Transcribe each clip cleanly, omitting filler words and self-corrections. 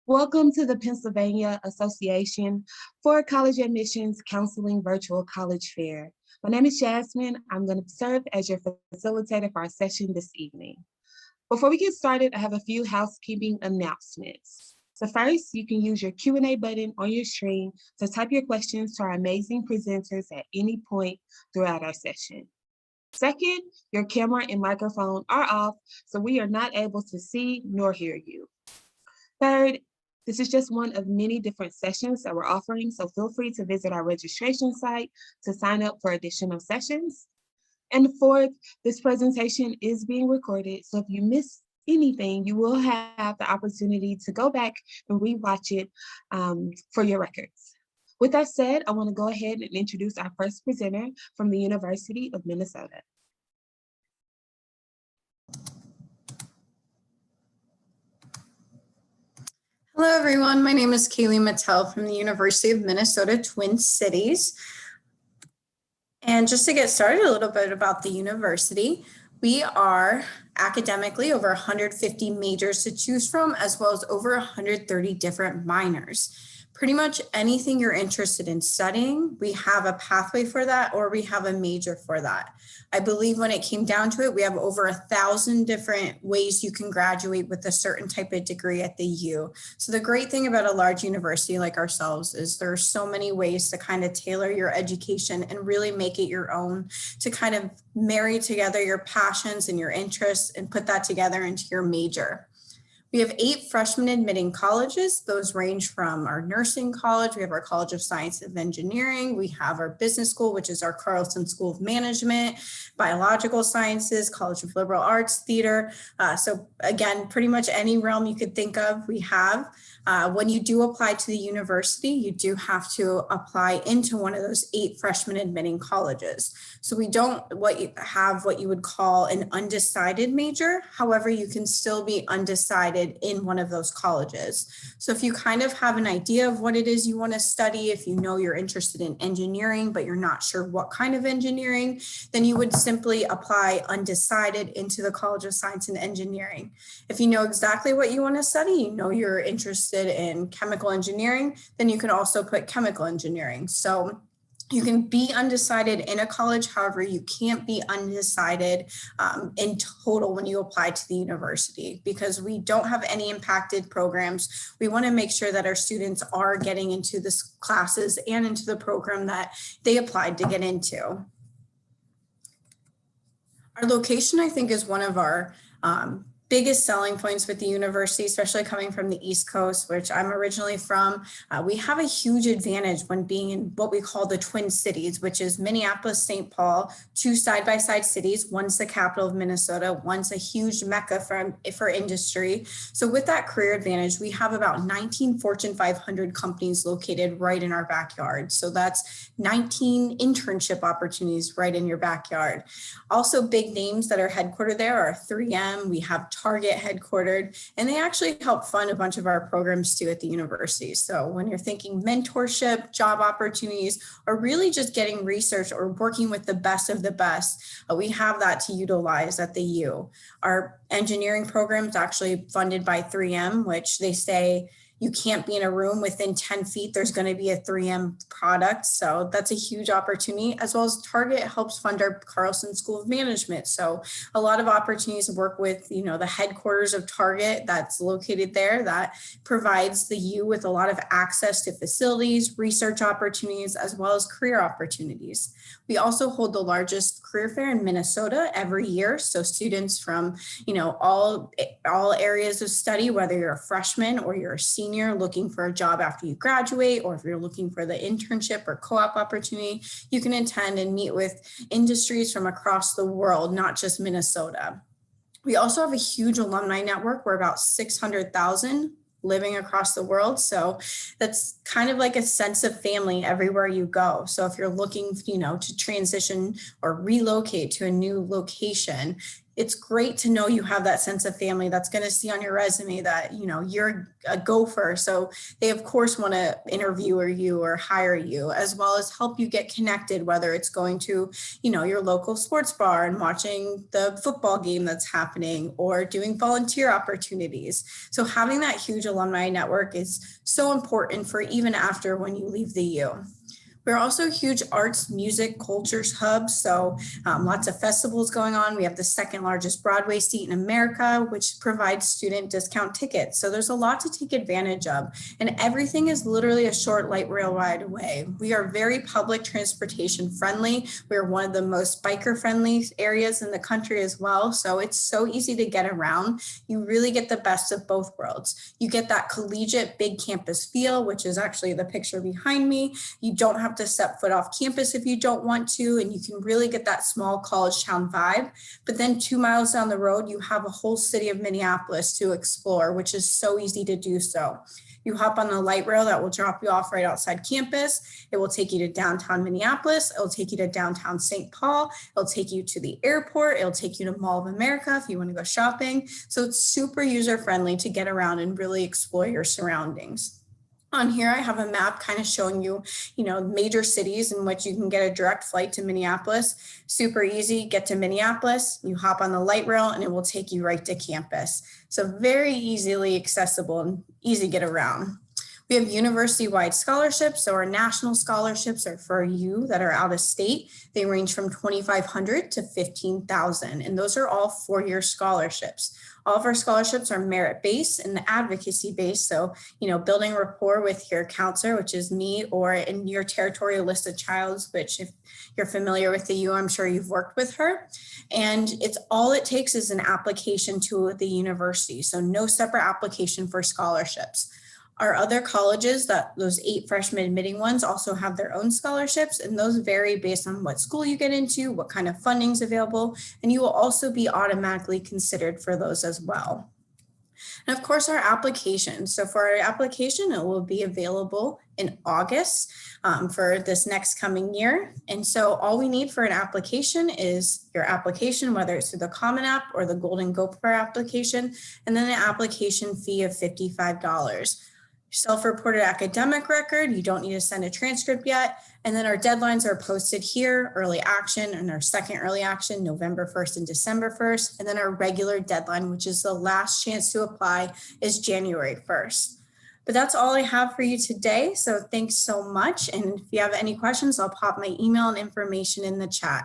Welcome to the Pennsylvania Association for College Admissions Counseling Virtual College Fair. My name is Jasmine. I'm going to serve as your facilitator for our session this evening. Before we get started, I have a few housekeeping announcements. So first, you can use your Q&A button on your screen to type your questions to our amazing presenters at any point throughout our session. Second, your camera and microphone are off, so we are not able to see nor hear you. Third, this is just one of many different sessions that we're offering, so feel free to visit our registration site to sign up for additional sessions. And fourth, this presentation is being recorded, so if you miss anything, you will have the opportunity to go back and rewatch it for your records. With that said, I want to go ahead and introduce our first presenter from the University of Minnesota. Hello, everyone. My name is Kaylee Mattel from the University of Minnesota, Twin Cities. And just to get started a little bit about the university, we are academically over 150 majors to choose from, as well as over 130 different minors. Pretty much anything you're interested in studying, we have a pathway for that, or we have a major for that. I believe when it came down to it, we have over 1,000 different ways you can graduate with a certain type of degree at the U. So the great thing about a large university like ourselves is there are so many ways to kind of tailor your education and really make it your own, to kind of marry together your passions and your interests and put that together into your major. We have 8 freshman admitting colleges. Those range from our nursing college. We have our College of Science and Engineering. We have our business school, which is our Carlson School of Management, biological sciences, College of Liberal Arts, theater. So again, pretty much any realm you could think of, we have. When you do apply to the university, you do have to apply into one of those 8 freshman admitting colleges. So we don't have what you would call an undecided major. However, you can still be undecided in one of those colleges. So if you kind of have an idea of what it is you want to study, if you know you're interested in engineering, but you're not sure what kind of engineering, then you would simply apply undecided into the College of Science and Engineering. If you know exactly what you want to study, you know you're interested in chemical engineering, then you can also put chemical engineering. So you can be undecided in a college, however, you can't be undecided in total when you apply to the university, because we don't have any impacted programs. We want to make sure that our students are getting into the classes and into the program that they applied to get into. Our location, I think, is one of our biggest selling points with the university, especially coming from the East Coast, which I'm originally from. We have a huge advantage when being in what we call the Twin Cities, which is Minneapolis, St. Paul, 2 side-by-side cities. One's the capital of Minnesota, one's a huge mecca for industry. So with that career advantage, we have about 19 Fortune 500 companies located right in our backyard. So that's 19 internship opportunities right in your backyard. Also, big names that are headquartered there are 3M, we have Target headquartered, and they actually help fund a bunch of our programs too at the university. So when you're thinking mentorship, job opportunities, or really just getting research or working with the best of the best, we have that to utilize at the U. Our engineering program is actually funded by 3M, which they say you can't be in a room within 10 feet, there's going to be a 3M product. So that's a huge opportunity, as well as Target helps fund our Carlson School of Management. So a lot of opportunities to work with, the headquarters of Target that's located there, that provides the U with a lot of access to facilities, research opportunities, as well as career opportunities. We also hold the largest career fair in Minnesota every year. So students from, all areas of study, whether you're a freshman or you're a senior looking for a job after you graduate, or if you're looking for the internship or co-op opportunity, you can attend and meet with industries from across the world, not just Minnesota. We also have a huge alumni network. We're about 600,000 living across the world. So that's kind of like a sense of family everywhere you go. So if you're looking, to transition or relocate to a new location, it's great to know you have that sense of family that's going to see on your resume that, you know, you're a gopher. So they of course want to interview you or hire you, as well as help you get connected, whether it's going to, you know, your local sports bar and watching the football game that's happening, or doing volunteer opportunities. So having that huge alumni network is so important for even after when you leave the U. We're also a huge arts, music, cultures hub. So lots of festivals going on. We have the second largest Broadway seat in America, which provides student discount tickets. So there's a lot to take advantage of. And everything is literally a short light rail ride away. We are very public transportation friendly. We're one of the most biker friendly areas in the country as well. So it's so easy to get around. You really get the best of both worlds. You get that collegiate big campus feel, which is actually the picture behind me. You don't have to step foot off campus if you don't want to, and you can really get that small college town vibe. But then 2 miles down the road, you have a whole city of Minneapolis to explore, which is so easy to do so. You hop on the light rail that will drop you off right outside campus. It will take you to downtown Minneapolis. It will take you to downtown St. Paul. It'll take you to the airport. It'll take you to Mall of America if you want to go shopping. So it's super user friendly to get around and really explore your surroundings. On here, I have a map kind of showing you, major cities in which you can get a direct flight to Minneapolis. Super easy, get to Minneapolis, you hop on the light rail and it will take you right to campus. So very easily accessible and easy to get around. We have university-wide scholarships. So our national scholarships are for you that are out of state. They range from $2,500 to $15,000, and those are all 4-year scholarships. All of our scholarships are merit-based and advocacy-based. So, building rapport with your counselor, which is me, or in your territorial list of childs, which if you're familiar with the U, I'm sure you've worked with her. And it takes is an application to the university. So no separate application for scholarships. Our other colleges, those 8 freshman admitting ones, also have their own scholarships, and those vary based on what school you get into, what kind of funding is available, and you will also be automatically considered for those as well. And of course, our application. So for our application, it will be available in August for this next coming year. And so all we need for an application is your application, whether it's through the Common App or the Golden Gopher application, and then an application fee of $55. Self-reported academic record, you don't need to send a transcript yet. And then our deadlines are posted here, early action and our second early action, November 1st and December 1st. And then our regular deadline, which is the last chance to apply, is January 1st. But that's all I have for you today. So thanks so much. And if you have any questions, I'll pop my email and information in the chat.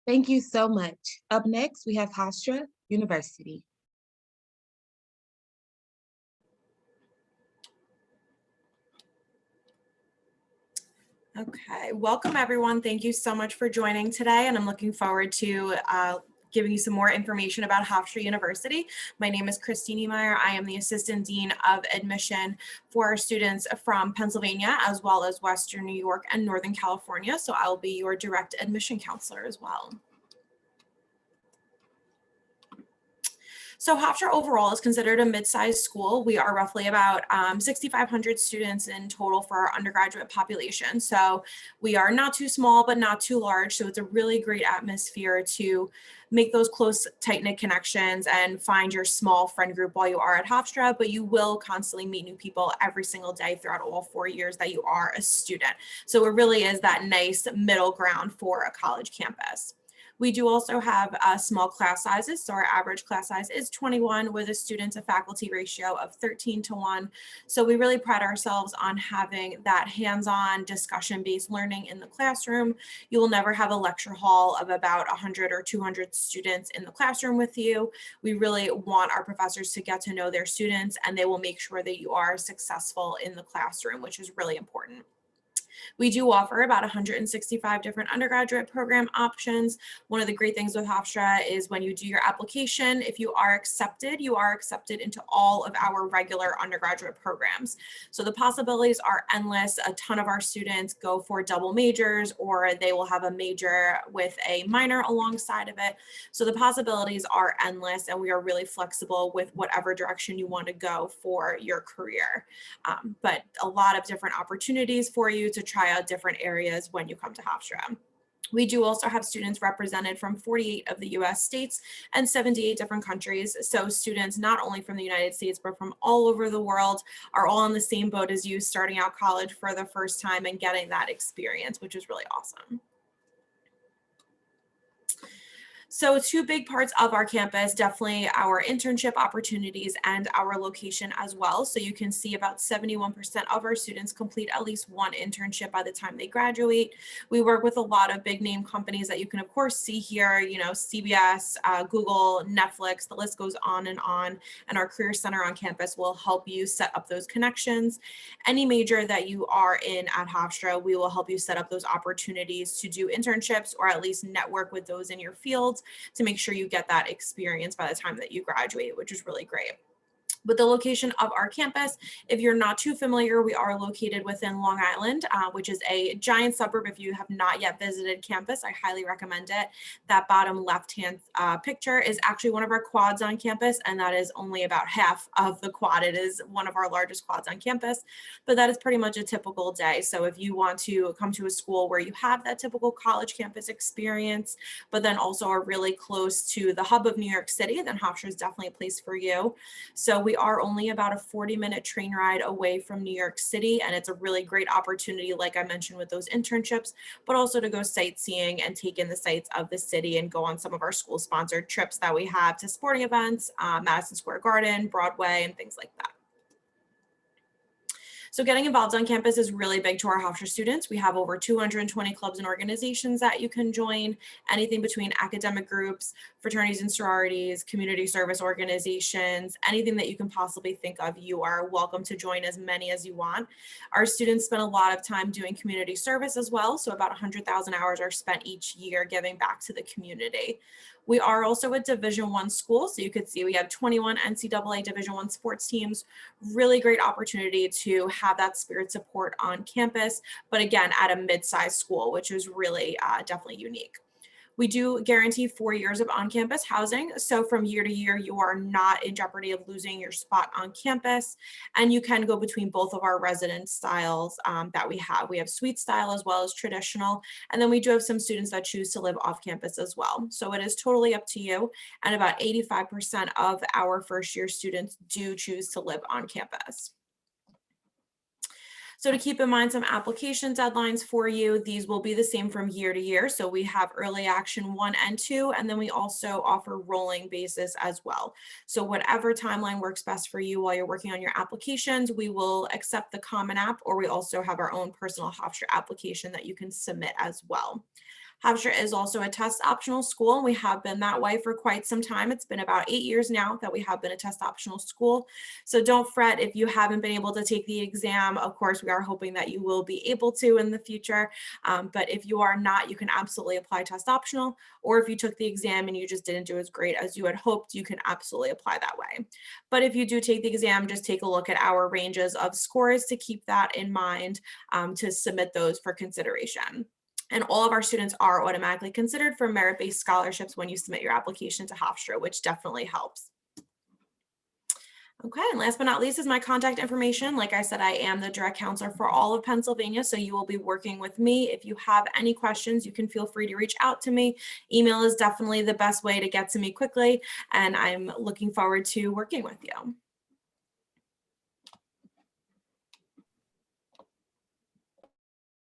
Thank you so much. Up next, we have Hofstra University. Okay, welcome everyone. Thank you so much for joining today, and I'm looking forward to giving you some more information about Hofstra University. My name is Christine Meyer. I am the Assistant Dean of Admission for our students from Pennsylvania, as well as Western New York and Northern California. So I'll be your direct admission counselor as well. So Hofstra overall is considered a mid-sized school. We are roughly about 6,500 students in total for our undergraduate population. So we are not too small, but not too large. So it's a really great atmosphere to make those close, tight-knit connections and find your small friend group while you are at Hofstra, but you will constantly meet new people every single day throughout all 4 years that you are a student. So it really is that nice middle ground for a college campus. We do also have small class sizes. So our average class size is 21 with a student to faculty ratio of 13:1. So we really pride ourselves on having that hands-on discussion-based learning in the classroom. You will never have a lecture hall of about 100 or 200 students in the classroom with you. We really want our professors to get to know their students, and they will make sure that you are successful in the classroom, which is really important. We do offer about 165 different undergraduate program options. One of the great things with Hofstra is when you do your application, if you are accepted into all of our regular undergraduate programs. So the possibilities are endless. A ton of our students go for double majors, or they will have a major with a minor alongside of it. So the possibilities are endless, and we are really flexible with whatever direction you want to go for your career. But a lot of different opportunities for you to try out different areas when you come to Hofstra. We do also have students represented from 48 of the US states and 78 different countries. So students not only from the United States, but from all over the world are all on the same boat as you, starting out college for the first time and getting that experience, which is really awesome. So two big parts of our campus, definitely our internship opportunities and our location as well. So you can see about 71% of our students complete at least one internship by the time they graduate. We work with a lot of big name companies that you can of course see here, CBS, Google, Netflix, the list goes on. And our Career Center on campus will help you set up those connections. Any major that you are in at Hofstra, we will help you set up those opportunities to do internships or at least network with those in your field to make sure you get that experience by the time that you graduate, which is really great. But the location of our campus, if you're not too familiar, we are located within Long Island, which is a giant suburb. If you have not yet visited campus, I highly recommend it. That bottom left-hand picture is actually one of our quads on campus, and that is only about half of the quad. It is one of our largest quads on campus, but that is pretty much a typical day. So if you want to come to a school where you have that typical college campus experience, but then also are really close to the hub of New York City, then Hofstra is definitely a place for you. So we are only about a 40-minute train ride away from New York City, and it's a really great opportunity, like I mentioned, with those internships, but also to go sightseeing and take in the sights of the city and go on some of our school-sponsored trips that we have to sporting events, Madison Square Garden, Broadway, and things like that. So getting involved on campus is really big to our Hofstra students. We have over 220 clubs and organizations that you can join, anything between academic groups, fraternities and sororities, community service organizations, anything that you can possibly think of, you are welcome to join as many as you want. Our students spend a lot of time doing community service as well. So about 100,000 hours are spent each year giving back to the community. We are also a Division I school. So you could see we have 21 NCAA Division I sports teams, really great opportunity to have that spirit support on campus, but again, at a mid-sized school, which is really definitely unique. We do guarantee 4 years of on-campus housing. So from year to year, you are not in jeopardy of losing your spot on campus. And you can go between both of our residence styles that we have. We have suite style as well as traditional. And then we do have some students that choose to live off campus as well. So it is totally up to you. And about 85% of our first year students do choose to live on campus. So to keep in mind some application deadlines for you, these will be the same from year to year. So we have early action 1 and 2, and then we also offer rolling basis as well. So whatever timeline works best for you while you're working on your applications, we will accept the Common App, or we also have our own personal Hofstra application that you can submit as well. Hofstra is also a test optional school, and we have been that way for quite some time. It's been about 8 years now that we have been a test optional school. So don't fret if you haven't been able to take the exam. Of course, we are hoping that you will be able to in the future. But if you are not, you can absolutely apply test optional. Or if you took the exam and you just didn't do as great as you had hoped, you can absolutely apply that way. But if you do take the exam, just take a look at our ranges of scores to keep that in mind to submit those for consideration. And all of our students are automatically considered for merit-based scholarships when you submit your application to Hofstra, which definitely helps. Okay, and last but not least is my contact information. Like I said, I am the direct counselor for all of Pennsylvania, so you will be working with me. If you have any questions, you can feel free to reach out to me. Email is definitely the best way to get to me quickly, and I'm looking forward to working with you.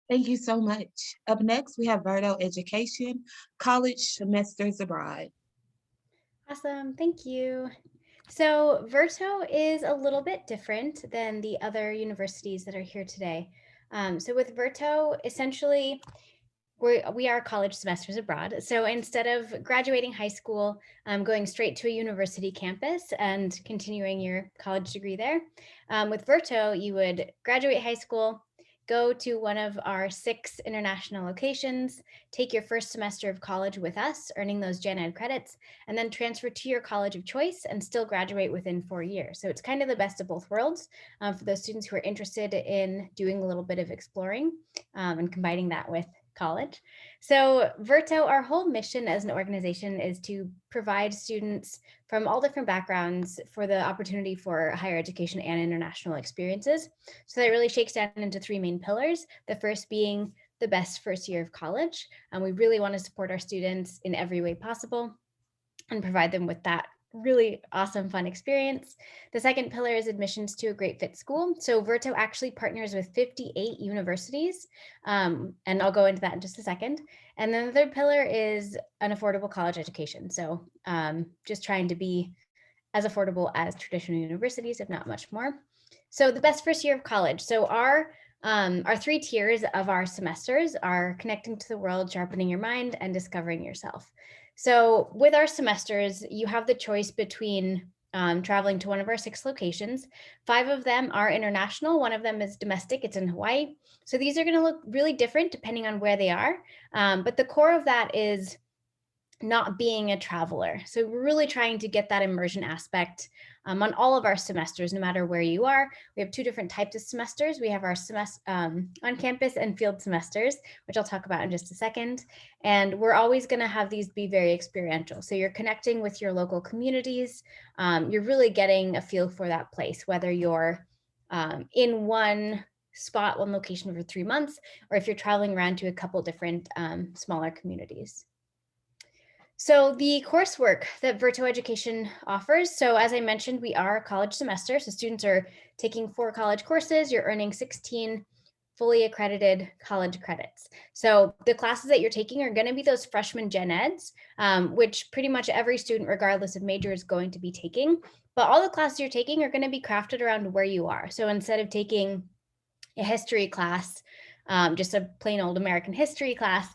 Thank you so much. Up next, we have Verto Education, College Semesters Abroad. Awesome, thank you. So Verto is a little bit different than the other universities that are here today. So with Verto, essentially, we are college semesters abroad. So instead of graduating high school, going straight to a university campus and continuing your college degree there, with Verto, you would graduate high school, go to one of our 6 international locations, take your first semester of college with us, earning those gen ed credits, and then transfer to your college of choice and still graduate within 4 years. So it's kind of the best of both worlds for those students who are interested in doing a little bit of exploring and combining that with college. So Verto, our whole mission as an organization is to provide students from all different backgrounds for the opportunity for higher education and international experiences. So that really shakes down into 3 main pillars. The first being the best first year of college. We really want to support our students in every way possible and provide them with that really awesome, fun experience. The second pillar is admissions to a great fit school. So Verto actually partners with 58 universities, and I'll go into that in just a second. And then the third pillar is an affordable college education. So just trying to be as affordable as traditional universities, if not much more. So the best first year of college. So our 3 tiers of our semesters are connecting to the world, sharpening your mind, and discovering yourself. So with our semesters, you have the choice between traveling to one of our 6 locations. 5 of them are international. 1 of them is domestic. It's in Hawaii. So these are going to look really different depending on where they are. But the core of that is not being a traveler. So we're really trying to get that immersion aspect on all of our semesters, no matter where you are. We have 2 different types of semesters. We have our on-campus and field semesters, which I'll talk about in just a second. And we're always going to have these be very experiential. So you're connecting with your local communities. You're really getting a feel for that place, whether you're in one spot, one location for 3 months, or if you're traveling around to a couple different smaller communities. So the coursework that Verto Education offers, so as I mentioned, we are a college semester, so students are taking 4 college courses, you're earning 16 fully accredited college credits. So the classes that you're taking are going to be those freshman gen eds, which pretty much every student, regardless of major, is going to be taking. But all the classes you're taking are going to be crafted around where you are. So instead of taking a history class, just a plain old American history class,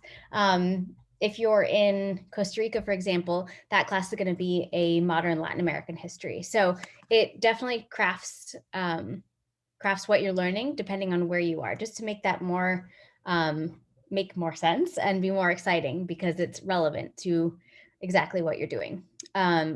if you're in Costa Rica, for example, that class is going to be a modern Latin American history. So it definitely crafts what you're learning depending on where you are, just to make that more make more sense and be more exciting because it's relevant to exactly what you're doing.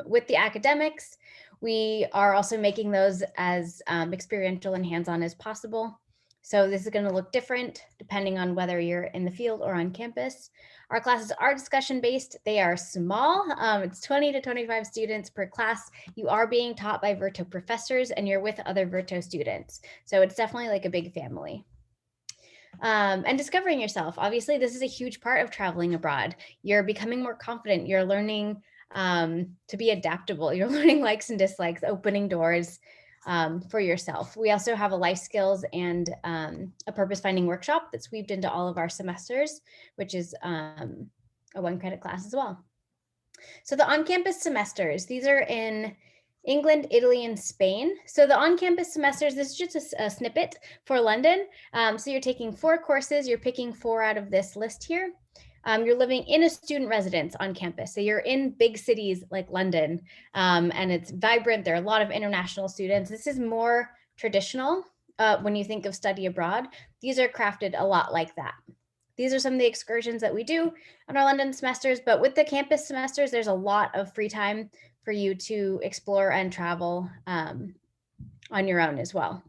With the academics, we are also making those as experiential and hands-on as possible. So this is going to look different depending on whether you're in the field or on campus. Our classes are discussion-based. They are small. It's 20 to 25 students per class. You are being taught by Verto professors and you're with other Verto students. So it's definitely like a big family. And discovering yourself. Obviously, this is a huge part of traveling abroad. You're becoming more confident. You're learning to be adaptable. You're learning likes and dislikes, opening doors for yourself. We also have a life skills and a purpose finding workshop that's weaved into all of our semesters, which is a 1 credit class as well. So the on-campus semesters, these are in England, Italy, and Spain. So the on-campus semesters, this is just a snippet for London. So you're taking 4 courses, you're picking 4 out of this list here. You're living in a student residence on campus. So you're in big cities like London, and it's vibrant. There are a lot of international students. This is more traditional when you think of study abroad. These are crafted a lot like that. These are some of the excursions that we do on our London semesters, but with the campus semesters, there's a lot of free time for you to explore and travel on your own as well.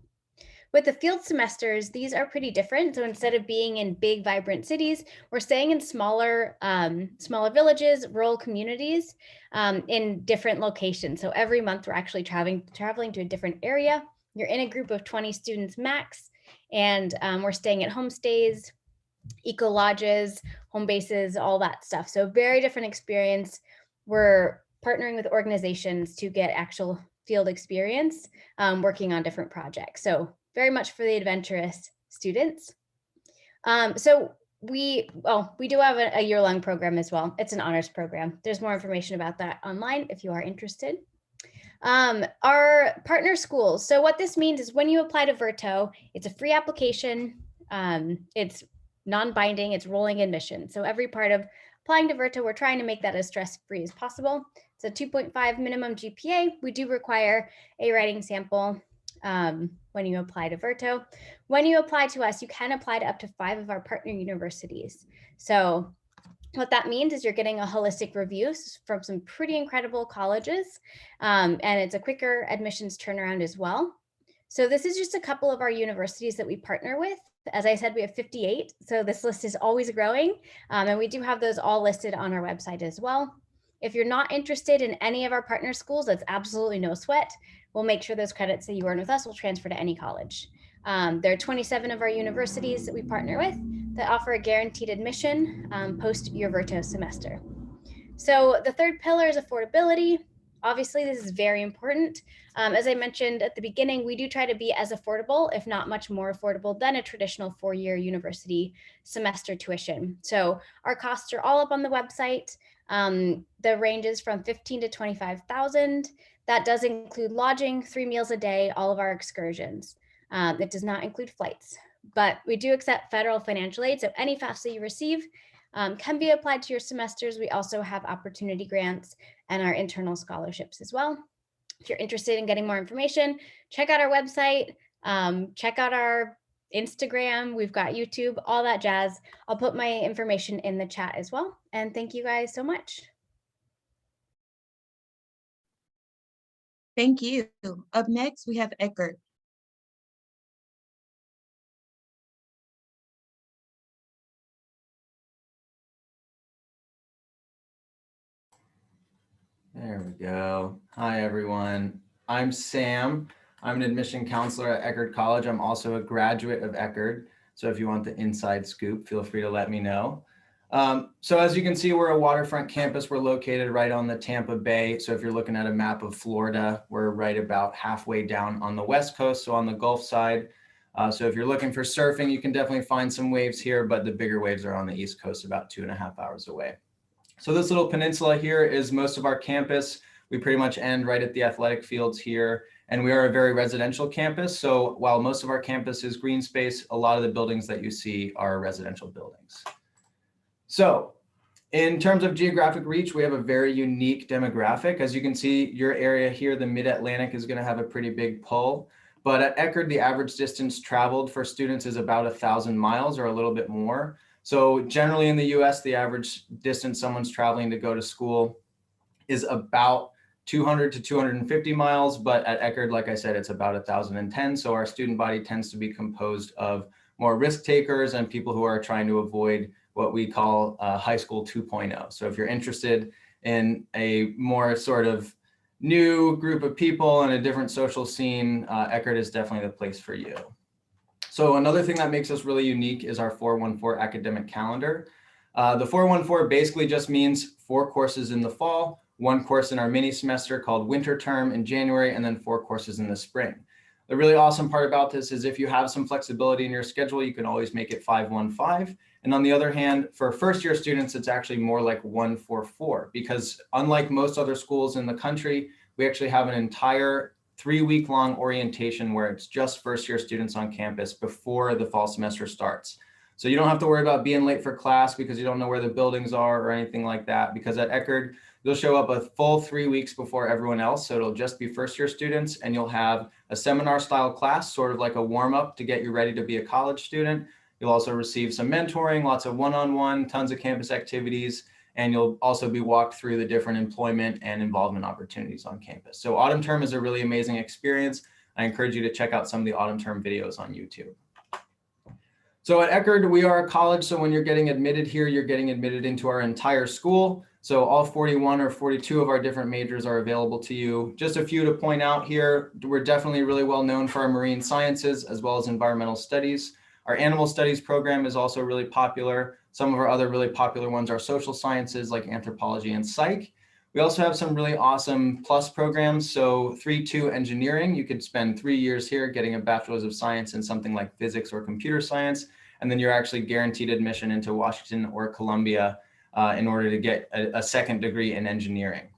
With the field semesters, these are pretty different. So instead of being in big, vibrant cities, we're staying in smaller villages, rural communities in different locations. So every month we're actually traveling to a different area. You're in a group of 20 students max, and we're staying at homestays, eco lodges, home bases, all that stuff. So very different experience. We're partnering with organizations to get actual field experience working on different projects. So very much for the adventurous students. So we do have a year-long program as well. It's an honors program. There's more information about that online if you are interested. Our partner schools. So what this means is when you apply to Verto, it's a free application. It's non-binding, it's rolling admission. So every part of applying to Verto, we're trying to make that as stress-free as possible. It's a 2.5 minimum GPA. We do require a writing sample when you apply to Verto. When you apply to us, you can apply to up to 5 of our partner universities. So what that means is you're getting a holistic review from some pretty incredible colleges, and it's a quicker admissions turnaround as well. So this is just a couple of our universities that we partner with. As I said, we have 58, so this list is always growing, and we do have those all listed on our website as well. If you're not interested in any of our partner schools, that's absolutely no sweat. We'll make sure those credits that you earn with us will transfer to any college. There are 27 of our universities that we partner with, that offer a guaranteed admission post your Verto semester. So the third pillar is affordability. Obviously, this is very important. As I mentioned at the beginning, we do try to be as affordable, if not much more affordable than a traditional four-year university semester tuition. So our costs are all up on the website. The range is from $15,000 to $25,000. That does include lodging, 3 meals a day, all of our excursions. It does not include flights, but we do accept federal financial aid. So any FAFSA you receive can be applied to your semesters. We also have opportunity grants and our internal scholarships as well. If you're interested in getting more information, check out our website, check out our Instagram, we've got YouTube, all that jazz. I'll put my information in the chat as well. And thank you guys so much. Thank you. Up next, we have Eckerd. There we go. Hi, everyone. I'm Sam. I'm an admission counselor at Eckerd College. I'm also a graduate of Eckerd. So if you want the inside scoop, feel free to let me know. So as you can see, we're a waterfront campus. We're located right on the Tampa Bay. So if you're looking at a map of Florida, we're right about halfway down on the West Coast, so on the Gulf side. So if you're looking for surfing, you can definitely find some waves here, but the bigger waves are on the East Coast, about 2.5 hours away. So this little peninsula here is most of our campus. We pretty much end right at the athletic fields here. And we are a very residential campus. So while most of our campus is green space, a lot of the buildings that you see are residential buildings. So in terms of geographic reach, we have a very unique demographic. As you can see, your area here, the Mid-Atlantic, is going to have a pretty big pull. But at Eckerd, the average distance traveled for students is about 1,000 miles or a little bit more. So generally in the US, the average distance someone's traveling to go to school is about 200 to 250 miles. But at Eckerd, like I said, it's about 1,010. So our student body tends to be composed of more risk takers and people who are trying to avoid what we call high school 2.0. So if you're interested in a more sort of new group of people and a different social scene, Eckerd is definitely the place for you. So another thing that makes us really unique is our 414 academic calendar. The 414 basically just means 4 courses in the fall, 1 course in our mini semester called winter term in January, and then 4 courses in the spring. The really awesome part about this is if you have some flexibility in your schedule, you can always make it 515. And on the other hand, for first year students, it's actually more like 144, because unlike most other schools in the country, we actually have an entire 3-week-long orientation where it's just first year students on campus before the fall semester starts. So you don't have to worry about being late for class because you don't know where the buildings are or anything like that, because at Eckerd, you'll show up a full 3 weeks before everyone else. So it'll just be first year students, and you'll have a seminar style class, sort of like a warm up to get you ready to be a college student. You'll also receive some mentoring, lots of one-on-one, tons of campus activities, and you'll also be walked through the different employment and involvement opportunities on campus. So autumn term is a really amazing experience. I encourage you to check out some of the autumn term videos on YouTube. So at Eckerd, we are a college. So when you're getting admitted here, you're getting admitted into our entire school. So all 41 or 42 of our different majors are available to you. Just a few to point out here. We're definitely really well known for our marine sciences as well as environmental studies. Our animal studies program is also really popular. Some of our other really popular ones are social sciences like anthropology and psych. We also have some really awesome plus programs. So 3-2 engineering, you could spend 3 years here getting a bachelor's of science in something like physics or computer science. And then you're actually guaranteed admission into Washington or Columbia in order to get a second degree in engineering.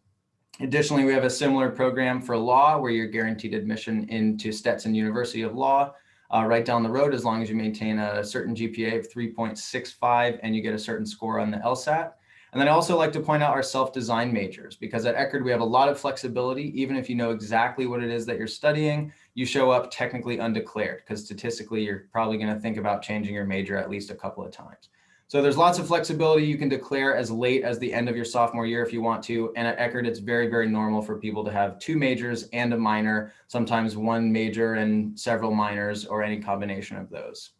Additionally, we have a similar program for law where you're guaranteed admission into Stetson University of Law right down the road, as long as you maintain a certain GPA of 3.65 and you get a certain score on the LSAT. And then I also like to point out our self-design majors, because at Eckerd, we have a lot of flexibility. Even if you know exactly what it is that you're studying, you show up technically undeclared, because statistically, you're probably going to think about changing your major at least a couple of times. So there's lots of flexibility. You can declare as late as the end of your sophomore year if you want to. And at Eckerd, it's very, very normal for people to have 2 majors and a minor, sometimes 1 major and several minors, or any combination of those.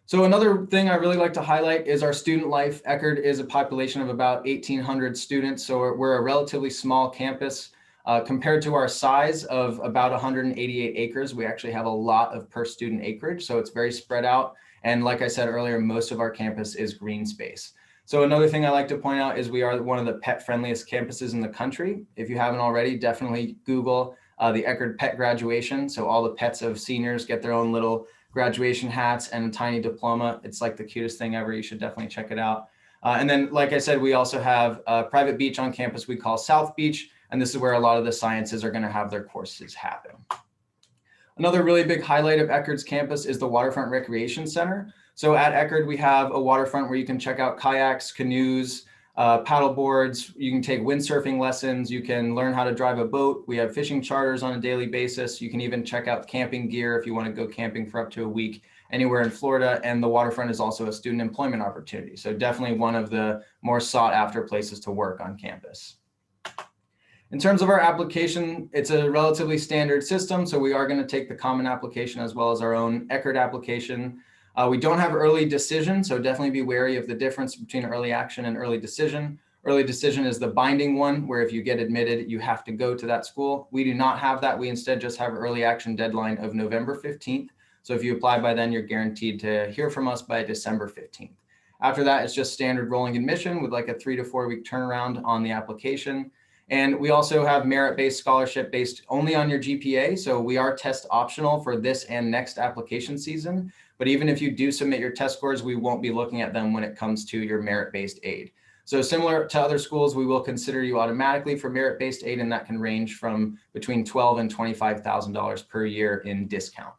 So another thing I really like to highlight is our student life. Eckerd is a population of about 1,800 students. So we're a relatively small campus. Compared to our size of about 188 acres, we actually have a lot of per student acreage. So it's very spread out. And like I said earlier, most of our campus is green space. So another thing I like to point out is we are one of the pet friendliest campuses in the country. If you haven't already, definitely Google the Eckerd Pet Graduation. So all the pets of seniors get their own little graduation hats and a tiny diploma. It's like the cutest thing ever. You should definitely check it out. And then, like I said, we also have a private beach on campus we call South Beach. And this is where a lot of the sciences are going to have their courses happen. Another really big highlight of Eckerd's campus is the Waterfront Recreation Center. So at Eckerd, we have a waterfront where you can check out kayaks, canoes, paddle boards. You can take windsurfing lessons. You can learn how to drive a boat. We have fishing charters on a daily basis. You can even check out camping gear if you want to go camping for up to a week anywhere in Florida. And the waterfront is also a student employment opportunity. So definitely one of the more sought after places to work on campus. In terms of our application, it's a relatively standard system. So we are going to take the common application as well as our own Eckerd application. We don't have early decision, so definitely be wary of the difference between early action and early decision. Early decision is the binding one, where if you get admitted, you have to go to that school. We do not have that. We instead just have early action deadline of November 15th. So if you apply by then, you're guaranteed to hear from us by December 15th. After that, it's just standard rolling admission with like a 3 to 4 week turnaround on the application. And we also have merit-based scholarship based only on your GPA. So we are test optional for this and next application season. But even if you do submit your test scores, we won't be looking at them when it comes to your merit-based aid. So similar to other schools, we will consider you automatically for merit-based aid, and that can range from between $12,000 and $25,000 per year in discount.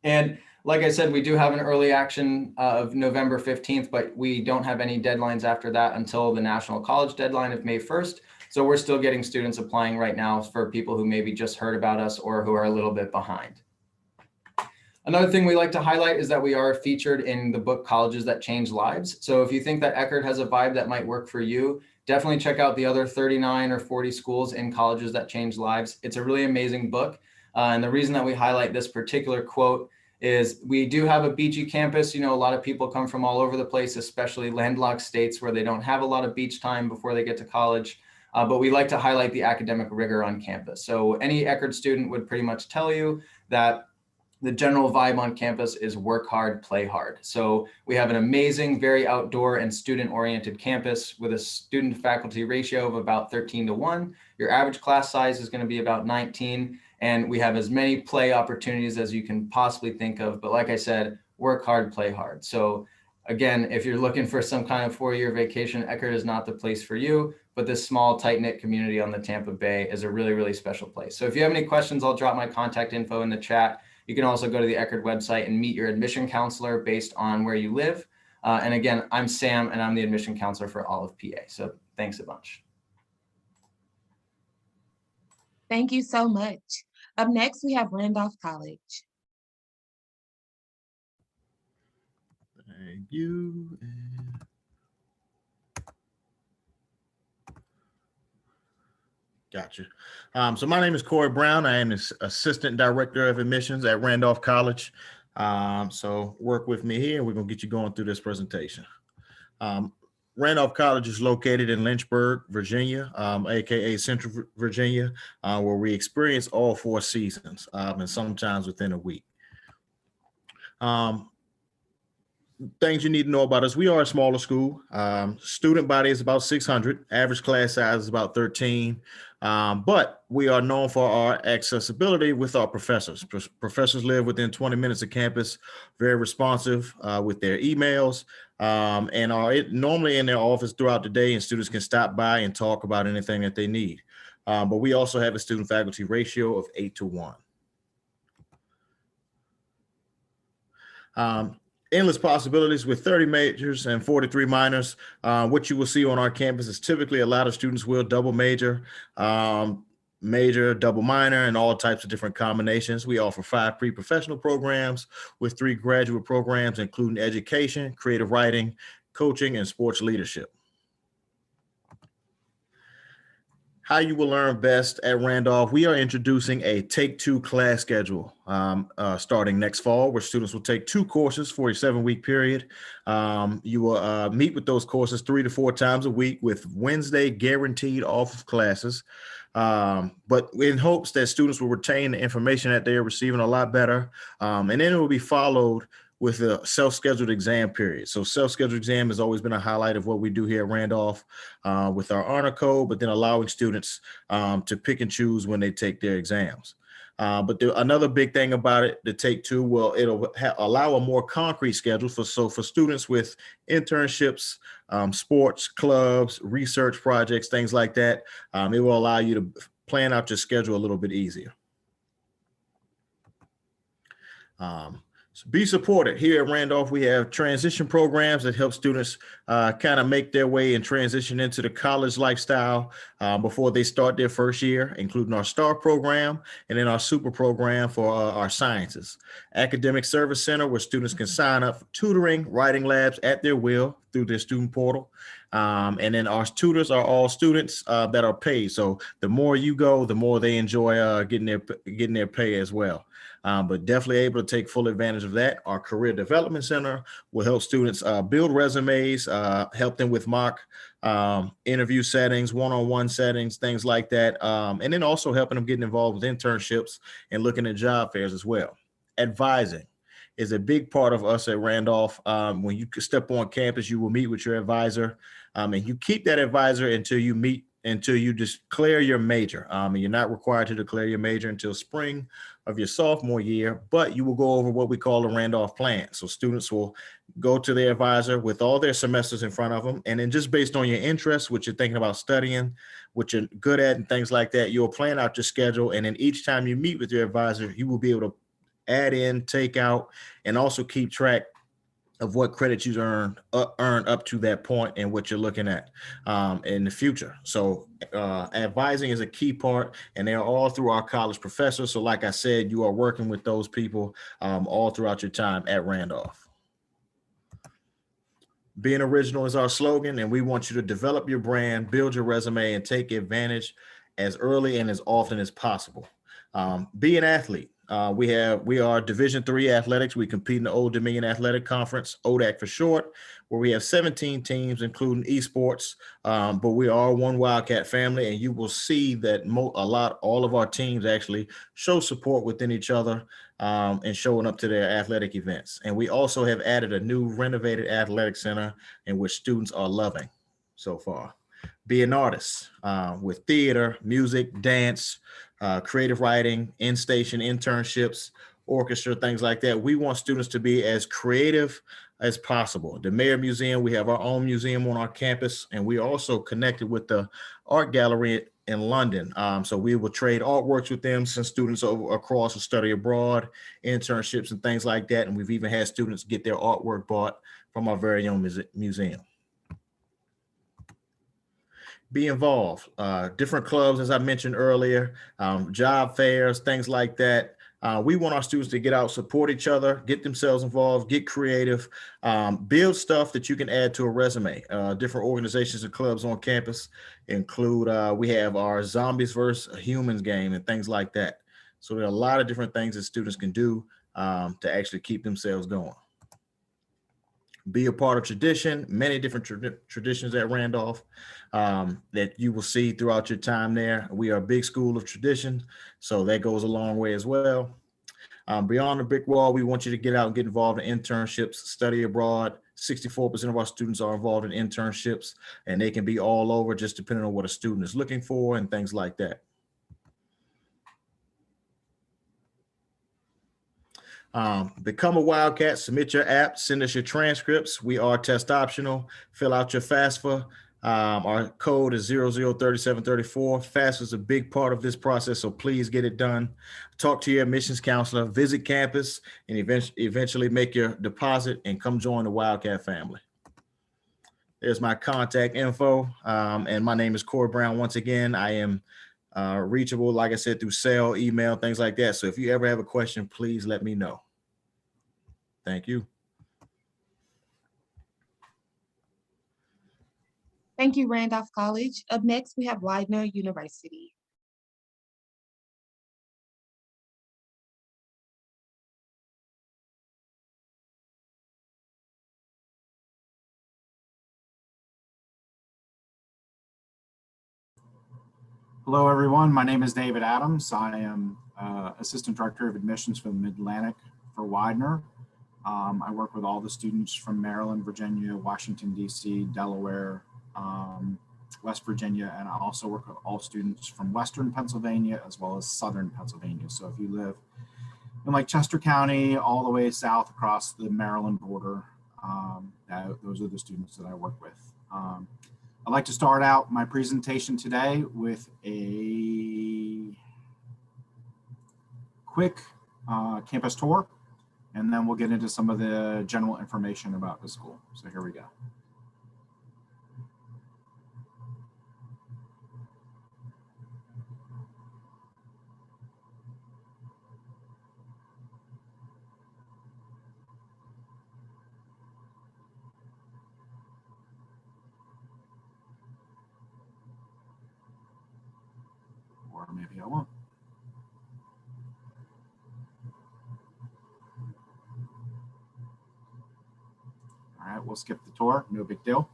And like I said, we do have an early action of November 15th, but we don't have any deadlines after that until the National College deadline of May 1st. So we're still getting students applying right now for people who maybe just heard about us or who are a little bit behind. Another thing we like to highlight is that we are featured in the book Colleges That Change Lives. So if you think that Eckerd has a vibe that might work for you, definitely check out the other 39 or 40 schools in Colleges That Change Lives. It's a really amazing book. And the reason that we highlight this particular quote is we do have a beachy campus. You know, a lot of people come from all over the place, especially landlocked states where they don't have a lot of beach time before they get to college. But we like to highlight the academic rigor on campus. So any Eckerd student would pretty much tell you that the general vibe on campus is work hard, play hard. So we have an amazing, very outdoor and student-oriented campus with a student-faculty ratio of about 13:1. Your average class size is going to be about 19, and we have as many play opportunities as you can possibly think of. But like I said, work hard, play hard. So again, if you're looking for some kind of 4-year vacation, Eckerd is not the place for you, but this small, tight-knit community on the Tampa Bay is a really, really special place. So if you have any questions, I'll drop my contact info in the chat. You can also go to the Eckerd website and meet your admission counselor based on where you live. And again, I'm Sam, and I'm the admission counselor for all of PA. So thanks a bunch. Thank you so much. Up next, we have Randolph College. Thank you. Gotcha. So my name is Cory Brown. I am the Assistant Director of Admissions at Randolph College. So work with me here. We're going to get you going through this presentation. Randolph College is located in Lynchburg, Virginia, aka Central Virginia, where we experience all 4 seasons and sometimes within a week. Things you need to know about us: we are a smaller school. Student body is about 600. Average class size is about 13. But we are known for our accessibility with our professors. Professors live within 20 minutes of campus, very responsive with their emails, and are normally in their office throughout the day, and students can stop by and talk about anything that they need. But we also have a student faculty ratio of 8:1. Endless possibilities with 30 majors and 43 minors. What you will see on our campus is typically a lot of students will double major, major, double minor, and all types of different combinations. We offer 5 pre-professional programs with 3 graduate programs, including education, creative writing, coaching, and sports leadership. How you will learn best at Randolph: we are introducing a Take 2 class schedule starting next fall, where students will take 2 courses for a 7-week period. You will meet with those courses 3 to 4 times a week, with Wednesday guaranteed off of classes, but in hopes that students will retain the information that they are receiving a lot better. And then it will be followed with a self-scheduled exam period. So self-scheduled exam has always been a highlight of what we do here at Randolph with our honor code, but then allowing students to pick and choose when they take their exams. But another big thing about it, the Take Two, well, it'll allow a more concrete schedule for students with internships, sports, clubs, research projects, things like that. It will allow you to plan out your schedule a little bit easier. So be supported. Here at Randolph, we have transition programs that help students kind of make their way and transition into the college lifestyle before they start their first year, including our STAR program and then our super program for our sciences. Academic Service Center, where students can sign up for tutoring, writing labs at their will through their student portal. And then our tutors are all students that are paid. So the more you go, the more they enjoy getting their pay as well. But definitely able to take full advantage of that. Our Career Development Center will help students build resumes, help them with mock interview settings, one-on-one settings, things like that. And then also helping them get involved with internships and looking at job fairs as well. Advising is a big part of us at Randolph. When you step on campus, you will meet with your advisor, and you keep that advisor until you declare your major. And you're not required to declare your major until spring of your sophomore year, but you will go over what we call the Randolph plan. So students will go to their advisor with all their semesters in front of them. And then just based on your interests, what you're thinking about studying, what you're good at and things like that, you'll plan out your schedule. And then each time you meet with your advisor, you will be able to add in, take out, and also keep track of what credits you earn up to that point and what you're looking at in the future. So advising is a key part, and they're all through our college professors. So like I said, you are working with those people all throughout your time at Randolph. Being original is our slogan, and we want you to develop your brand, build your resume, and take advantage as early and as often as possible. Be an athlete. We are Division III athletics. We compete in the Old Dominion Athletic Conference, ODAC for short, where we have 17 teams, including esports. But we are one Wildcat family, and you will see that all of our teams actually show support within each other and showing up to their athletic events. And we also have added a new renovated athletic center in which students are loving so far. Be an artist with theater, music, dance, creative writing, in-station internships, orchestra, things like that. We want students to be as creative as possible. The Mayer Museum, we have our own museum on our campus, and we also connected with the art gallery in London. So we will trade artworks with them since students across will study abroad, internships and things like that. And we've even had students get their artwork bought from our very own museum. Be involved. Different clubs, as I mentioned earlier, job fairs, things like that. We want our students to get out, support each other, get themselves involved, get creative, build stuff that you can add to a resume. Different organizations and clubs on campus include, we have our Zombies vs. Humans game and things like that. So there are a lot of different things that students can do to actually keep themselves going. Be a part of tradition, many different traditions at Randolph that you will see throughout your time there. We are a big school of tradition, so that goes a long way as well. Beyond the brick wall, we want you to get out and get involved in internships, study abroad. 64% of our students are involved in internships, and they can be all over just depending on what a student is looking for and things like that. Become a Wildcat, submit your app, send us your transcripts. We are test optional. Fill out your FAFSA. Our code is 003734. FAFSA is a big part of this process, so please get it done. Talk to your admissions counselor, visit campus, and eventually make your deposit and come join the Wildcat family. There's my contact info, and my name is Cory Brown. Once again, I am reachable, like I said, through cell, email, things like that. So if you ever have a question, please let me know. Thank you. Thank you, Randolph College. Up next, we have Widener University. Hello, everyone. My name is David Adams. I am Assistant Director of Admissions for the Mid-Atlantic for Widener. I work with all the students from Maryland, Virginia, Washington, D.C., Delaware, West Virginia, and I also work with all students from Western Pennsylvania as well as Southern Pennsylvania. So if you live in like Chester County, all the way south across the Maryland border, those are the students that I work with. I'd like to start out my presentation today with a quick campus tour, and then we'll get into some of the general information about the school. So here we go. Or maybe I won't. All right, we'll skip the tour, no big deal.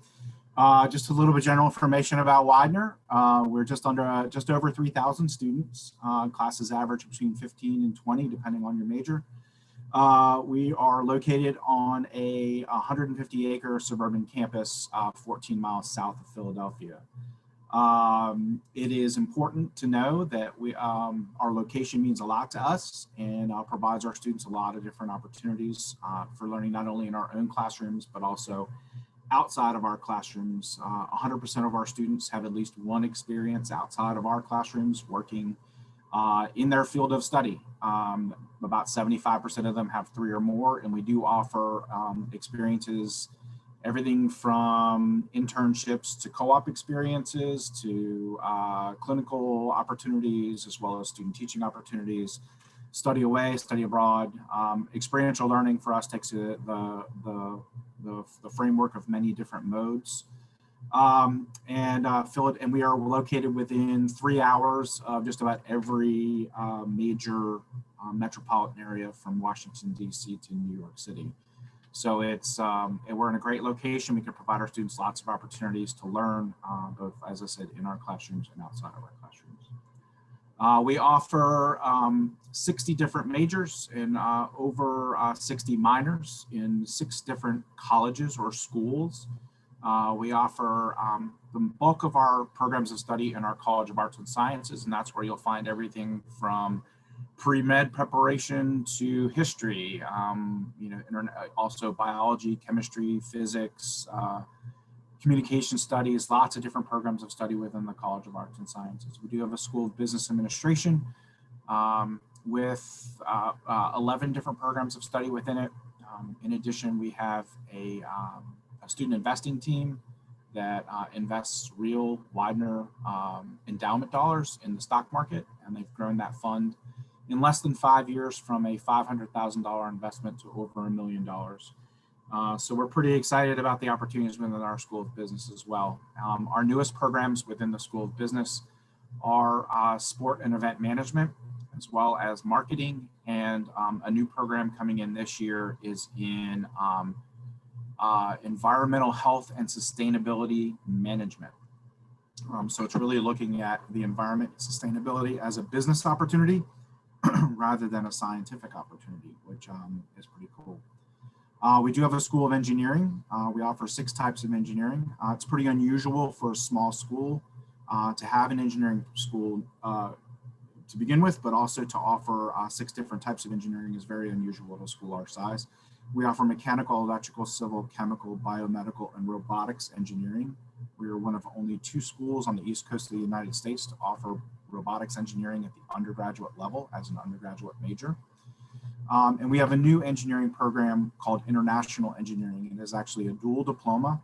Just a little bit of general information about Widener. We're just over 3,000 students. Classes average between 15 and 20, depending on your major. We are located on a 150-acre suburban campus, 14 miles south of Philadelphia. It is important to know that our location means a lot to us and provides our students a lot of different opportunities for learning, not only in our own classrooms, but also outside of our classrooms. 100% of our students have at least one experience outside of our classrooms working in their field of study. About 75% of them have 3 or more, and we do offer experiences, everything from internships to co-op experiences to clinical opportunities, as well as student teaching opportunities, study away, study abroad. Experiential learning for us takes the framework of many different modes. And we are located within 3 hours of just about every major metropolitan area from Washington, D.C. to New York City. So we're in a great location. We can provide our students lots of opportunities to learn, both, as I said, in our classrooms and outside of our classrooms. We offer 60 different majors and over 60 minors in 6 different colleges or schools. We offer the bulk of our programs of study in our College of Arts and Sciences, and that's where you'll find everything from pre-med preparation to history, also biology, chemistry, physics, communication studies, lots of different programs of study within the College of Arts and Sciences. We do have a School of Business Administration with 11 different programs of study within it. In addition, we have a student investing team that invests real Widener endowment dollars in the stock market, and they've grown that fund in less than 5 years from a $500,000 investment to over $1 million. So we're pretty excited about the opportunities within our School of Business as well. Our newest programs within the School of Business are sport and event management, as well as marketing, and a new program coming in this year is in environmental health and sustainability management. So it's really looking at the environment and sustainability as a business opportunity rather than a scientific opportunity, which is pretty cool. We do have a School of Engineering. We offer 6 types of engineering. It's pretty unusual for a small school to have an engineering school to begin with, but also to offer 6 different types of engineering is very unusual at a school our size. We offer mechanical, electrical, civil, chemical, biomedical, and robotics engineering. We are one of only 2 schools on the East Coast of the United States to offer robotics engineering at the undergraduate level as an undergraduate major. And we have a new engineering program called International Engineering. It is actually a dual diploma.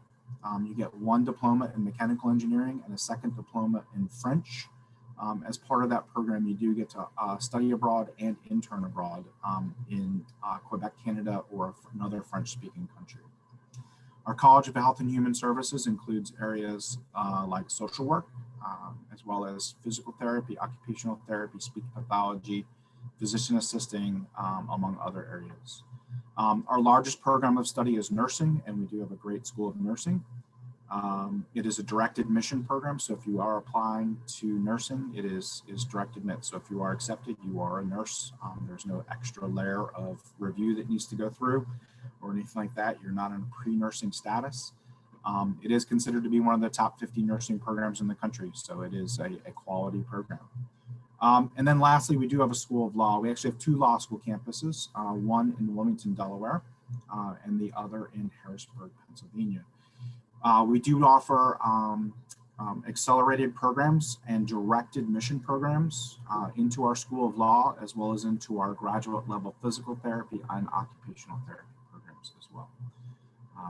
You get 1 diploma in mechanical engineering and a 2nd diploma in French. As part of that program, you do get to study abroad and intern abroad in Quebec, Canada, or another French-speaking country. Our College of Health and Human Services includes areas like social work, as well as physical therapy, occupational therapy, speech pathology, physician assisting, among other areas. Our largest program of study is nursing, and we do have a great School of Nursing. It is a direct admission program. So if you are applying to nursing, it is direct admit. So if you are accepted, you are a nurse. There's no extra layer of review that needs to go through or anything like that. You're not in pre-nursing status. It is considered to be one of the top 50 nursing programs in the country. So it is a quality program. And then lastly, we do have a School of Law. We actually have 2 law school campuses, one in Wilmington, Delaware, and the other in Harrisburg, Pennsylvania. We do offer accelerated programs and direct admission programs into our School of Law, as well as into our graduate level physical therapy and occupational therapy programs as well.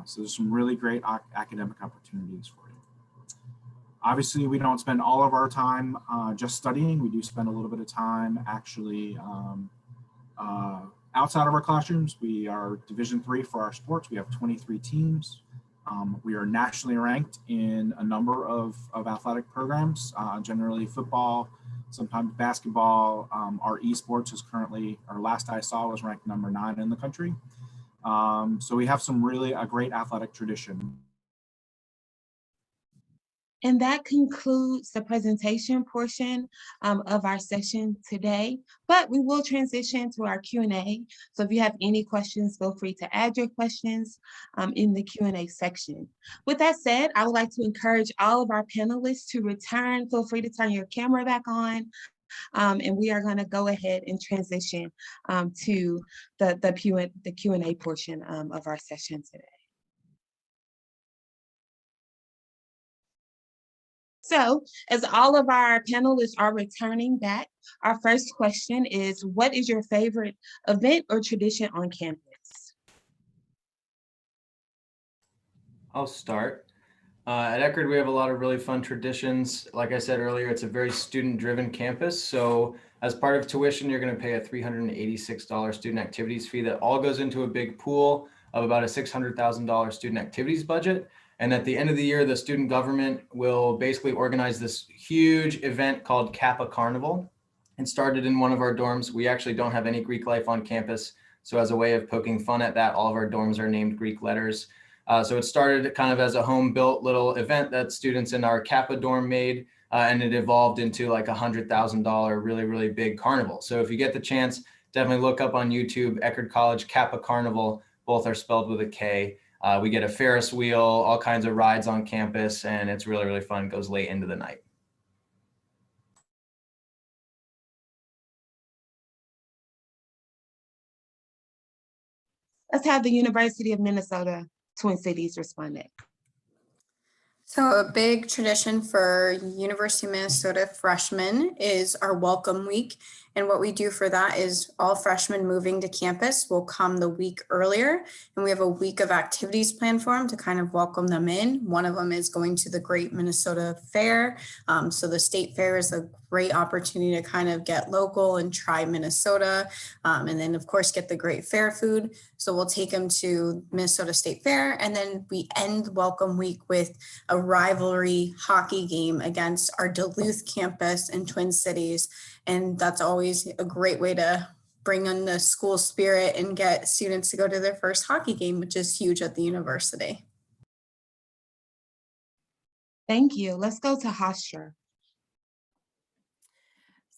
So there's some really great academic opportunities for you. Obviously, we don't spend all of our time just studying. We do spend a little bit of time actually outside of our classrooms. We are Division III for our sports. We have 23 teams. We are nationally ranked in a number of athletic programs, generally football, sometimes basketball. Our esports is currently, our last I saw was ranked number 9 in the country. So we have some really a great athletic tradition. And that concludes the presentation portion of our session today, but we will transition to our Q&A. So if you have any questions, feel free to add your questions in the Q&A section. With that said, I would like to encourage all of our panelists to return. Feel free to turn your camera back on. And we are going to go ahead and transition to the Q&A portion of our session today. So, as all of our panelists are returning back, our first question is, what is your favorite event or tradition on campus? I'll start. At Eckerd, we have a lot of really fun traditions. Like I said earlier, it's a very student-driven campus. So as part of tuition, you're going to pay a $386 student activities fee that all goes into a big pool of about a $600,000 student activities budget. And at the end of the year, the student government will basically organize this huge event called Kappa Carnival. It started in one of our dorms. We actually don't have any Greek life on campus. So as a way of poking fun at that, all of our dorms are named Greek letters. So it started kind of as a home-built little event that students in our Kappa dorm made, and it evolved into like $100,000 really, really big carnival. So if you get the chance, definitely look up on YouTube, Eckerd College Kappa Carnival. Both are spelled with a K. We get a Ferris wheel, all kinds of rides on campus, and it's really, really fun. It goes late into the night. Let's have the University of Minnesota Twin Cities respond next. So a big tradition for University of Minnesota freshmen is our welcome week. And what we do for that is all freshmen moving to campus will come the week earlier, and we have a week of activities planned for them to kind of welcome them in. One of them is going to the Great Minnesota Fair. So the state fair is a great opportunity to kind of get local and try Minnesota, and then of course get the great fair food. So we'll take them to Minnesota State Fair, and then we end welcome week with a rivalry hockey game against our Duluth campus in Twin Cities. And that's always a great way to bring in the school spirit and get students to go to their first hockey game, which is huge at the university. Thank you. Let's go to Hofstra.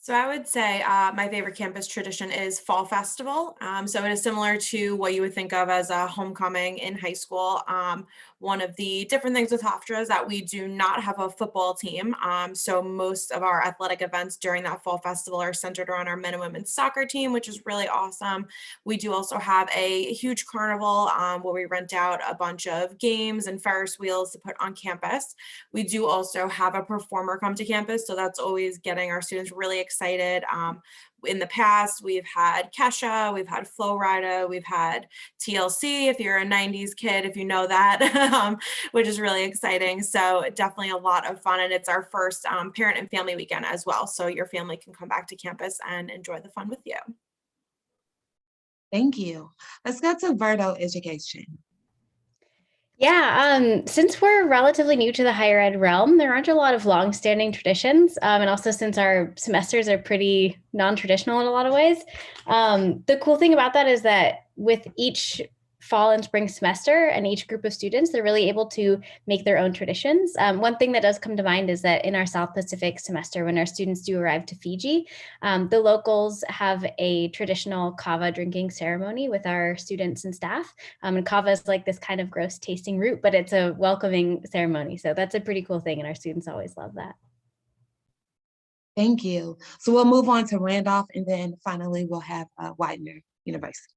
So I would say my favorite campus tradition is Fall Festival. So it is similar to what you would think of as a homecoming in high school. One of the different things with Hofstra is that we do not have a football team. So most of our athletic events during that Fall Festival are centered around our men and women's soccer team, which is really awesome. We do also have a huge carnival where we rent out a bunch of games and Ferris wheels to put on campus. We do also have a performer come to campus. So that's always getting our students really excited. In the past, we've had Kesha, we've had Flo Rida, we've had TLC, if you're a 90s kid, if you know that, which is really exciting. So definitely a lot of fun. And it's our first parent and family weekend as well. So your family can come back to campus and enjoy the fun with you. Thank you. Let's go to Verto Education. Yeah, since we're relatively new to the higher ed realm, there aren't a lot of long-standing traditions. And also since our semesters are pretty non-traditional in a lot of ways, the cool thing about that is that with each fall and spring semester, and each group of students, they're really able to make their own traditions. One thing that does come to mind is that in our South Pacific semester, when our students do arrive to Fiji, the locals have a traditional kava drinking ceremony with our students and staff. And kava is like this kind of gross tasting root, but it's a welcoming ceremony. So that's a pretty cool thing, and our students always love that. Thank you. So we'll move on to Randolph, and then finally we'll have Widener University.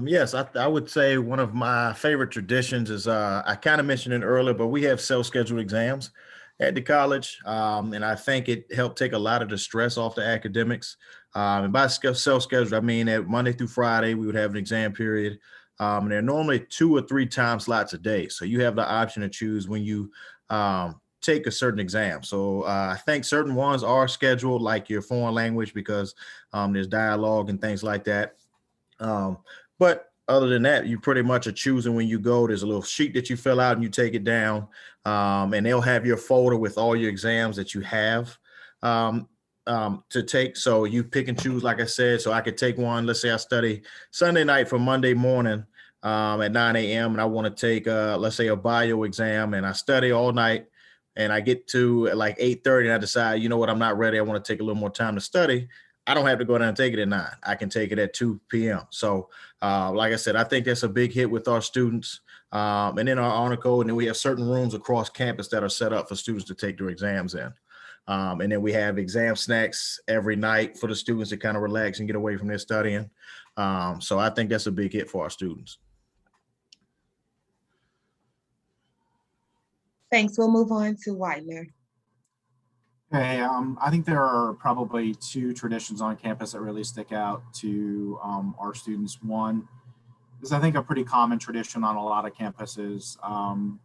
Yes, I would say one of my favorite traditions is, I kind of mentioned it earlier, but we have self-scheduled exams at the college. And I think it helped take a lot of the stress off the academics. And by self-scheduled, I mean that Monday through Friday, we would have an exam period. And they're normally 2 or 3 time slots a day. So you have the option to choose when you take a certain exam. So I think certain ones are scheduled, like your foreign language, because there's dialogue and things like that. But other than that, you pretty much are choosing when you go. There's a little sheet that you fill out and you take it down, and they'll have your folder with all your exams that you have to take. So you pick and choose, like I said. So I could take one. Let's say I study Sunday night for Monday morning at 9 a.m. and I want to take, let's say, a bio exam, and I study all night, and I get to like 8:30 and I decide, you know what, I'm not ready. I want to take a little more time to study. I don't have to go down and take it at 9. I can take it at 2 p.m. So like I said, I think that's a big hit with our students. And in our honor code, and then we have certain rooms across campus that are set up for students to take their exams in. And then we have exam snacks every night for the students to kind of relax and get away from their studying. So I think that's a big hit for our students. Thanks. We'll move on to Widener. Okay, I think there are probably 2 traditions on campus that really stick out to our students. One is, I think, a pretty common tradition on a lot of campuses,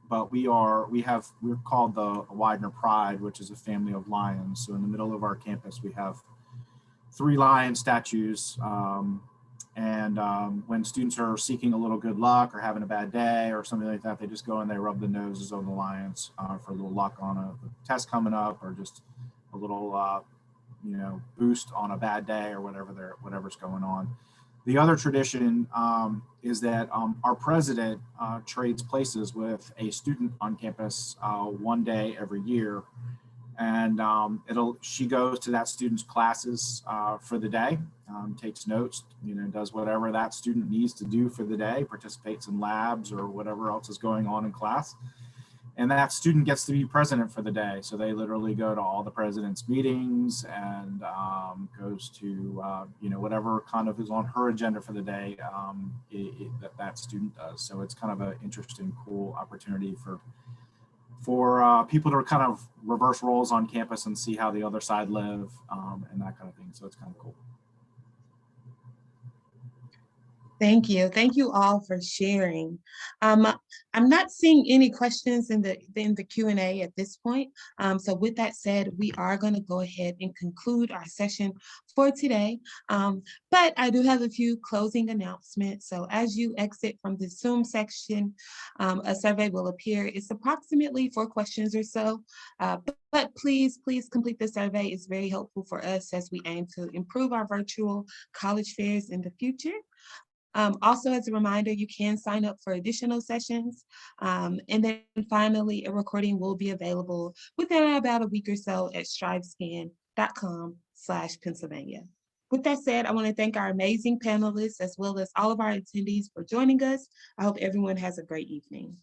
but we're called the Widener Pride, which is a family of lions. So in the middle of our campus, we have 3 lion statues. And when students are seeking a little good luck or having a bad day or something like that, they just go and they rub the noses of the lions for a little luck on a test coming up, or just a little, boost on a bad day, or whatever's going on. The other tradition is that our president trades places with a student on campus one day every year. And she goes to that student's classes for the day, takes notes, does whatever that student needs to do for the day, participates in labs or whatever else is going on in class. And that student gets to be president for the day. So they literally go to all the president's meetings and goes to, whatever kind of is on her agenda for the day that student does. So it's kind of an interesting, cool opportunity for people to kind of reverse roles on campus and see how the other side live and that kind of thing. So it's kind of cool. Thank you. Thank you all for sharing. I'm not seeing any questions in the Q&A at this point. So with that said, we are going to go ahead and conclude our session for today. But I do have a few closing announcements. So as you exit from the Zoom section, a survey will appear. It's approximately 4 questions or so. But please complete the survey. It's very helpful for us as we aim to improve our virtual college fairs in the future. Also, as a reminder, you can sign up for additional sessions. And then finally, a recording will be available within about a week or so at strivescan.com/Pennsylvania. With that said, I want to thank our amazing panelists as well as all of our attendees for joining us. I hope everyone has a great evening.